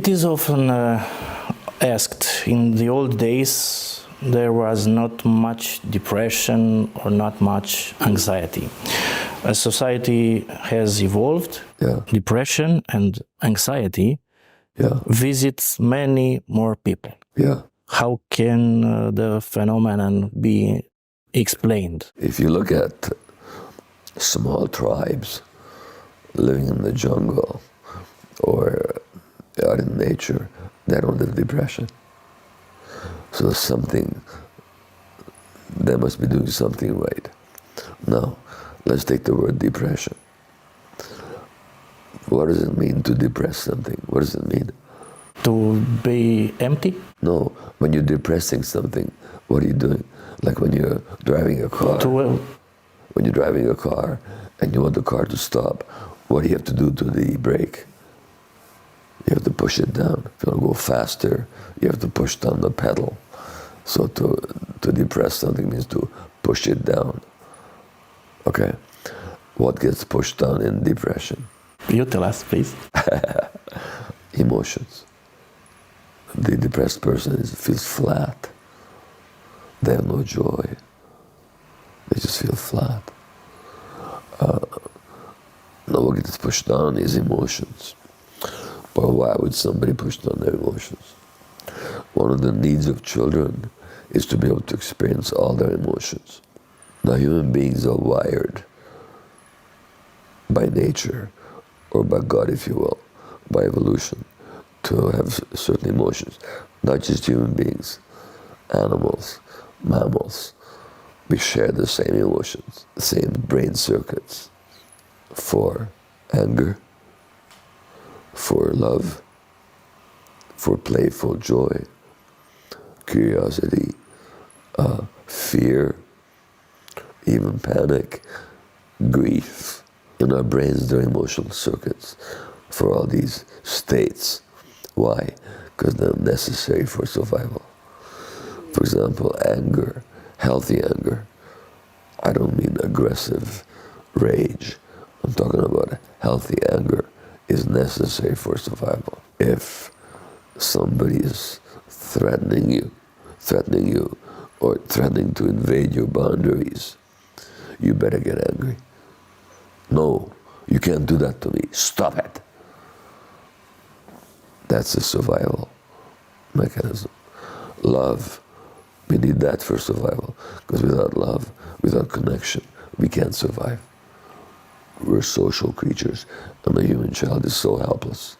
It is often asked, in the old days there was not much depression or not much anxiety. As society has evolved, depression and anxiety visits many more people. How can the phenomenon be explained? If you look at small tribes living in the jungle or out in nature, they don't have depression. So they must be doing something right. Now, let's take the word depression. What does it mean to depress something? What does it mean? To be empty? No, when you're depressing something, what are you doing? Like when you're driving a car. When you're driving a car and you want the car to stop, what do you have to do to the brake? You have to push it down. If you want to go faster, you have to push down the pedal. So to depress something means to push it down. Okay? What gets pushed down in depression? You tell us, please. Emotions. The depressed person feels flat. They have no joy. They just feel flat. Now what gets pushed down is emotions. But why would somebody push down their emotions? One of the needs of children is to be able to experience all their emotions. Now human beings are wired by nature, or by God, if you will, by evolution, to have certain emotions. Not just human beings, animals, mammals. We share the same emotions, the same brain circuits for anger, for love, for playful joy, curiosity, fear, even panic, grief. In our brains, there are emotional circuits for all these states. Why? Because they're necessary for survival. For example, anger, healthy anger. I don't mean aggressive rage. I'm talking about healthy anger is necessary for survival. If somebody is threatening you, or threatening to invade your boundaries, you better get angry. No, you can't do that to me. Stop it. That's a survival mechanism. Love, we need that for survival, because without love, without connection, we can't survive. We're social creatures, and the human child is so helpless.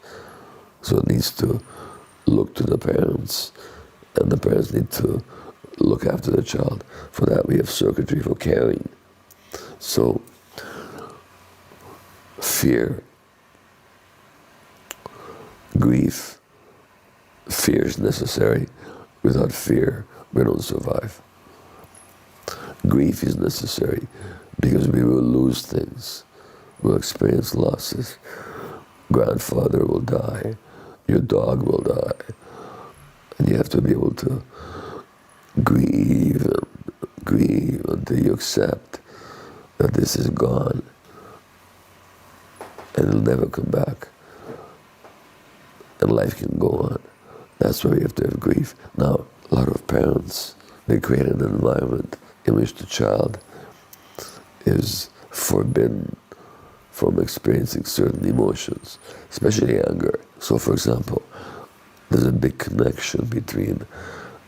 So it needs to look to the parents, and the parents need to look after the child. For that, we have circuitry for caring. So, fear, grief, fear is necessary. Without fear, we don't survive. Grief is necessary because we will lose things. We'll experience losses. Grandfather will die. Your dog will die. And you have to be able to grieve until you accept that this is gone and it'll never come back. And life can go on. That's why we have to have grief. Now, a lot of parents, they create an environment in which the child is forbidden from experiencing certain emotions, especially anger. So, for example, there's a big connection between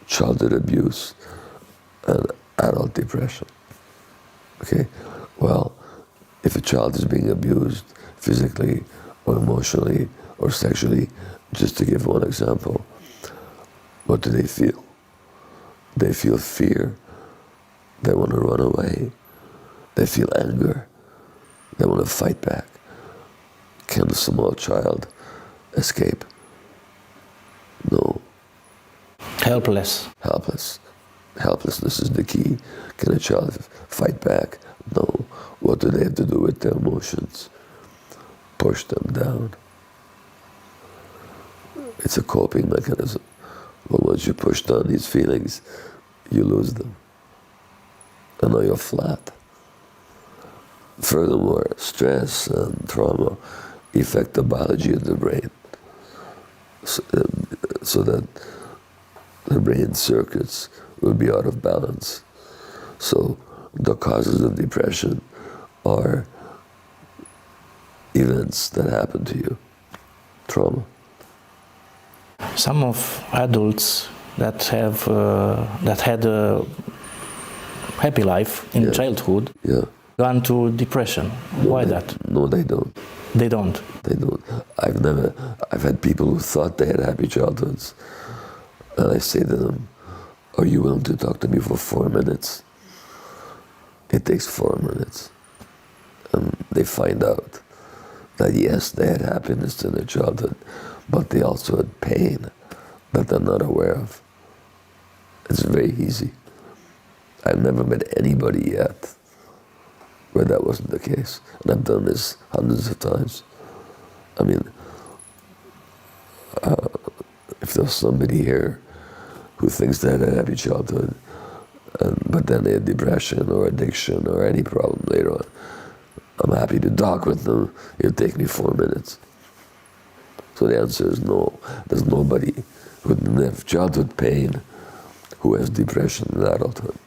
childhood abuse and adult depression. Okay? Well, if a child is being abused physically or emotionally or sexually, just to give one example, what do they feel? They feel fear. They want to run away. They feel anger. They want to fight back. Can a small child escape? No. Helpless. Helplessness is the key. Can a child fight back? No. What do they have to do with their emotions? Push them down. It's a coping mechanism. But once you push down these feelings, you lose them. And now you're flat. Furthermore, stress and trauma affect the biology of the brain. so that the brain circuits will be out of balance. So the causes of depression are events that happen to you, trauma. Some of adults that had a happy life in childhood gone to depression. Why that? No, they don't. They don't. They don't. I've had people who thought they had happy childhoods, and I say to them, "Are you willing to talk to me for 4 minutes?" It takes 4 minutes, and they find out that yes, they had happiness in their childhood, but they also had pain that they're not aware of. It's very easy. I've never met anybody yet where that wasn't the case. And I've done this hundreds of times. I mean, if there's somebody here who thinks they had a happy childhood, but then they had depression or addiction or any problem later on, I'm happy to talk with them. It'll take me 4 minutes. So the answer is no. There's nobody who didn't have childhood pain who has depression in adulthood.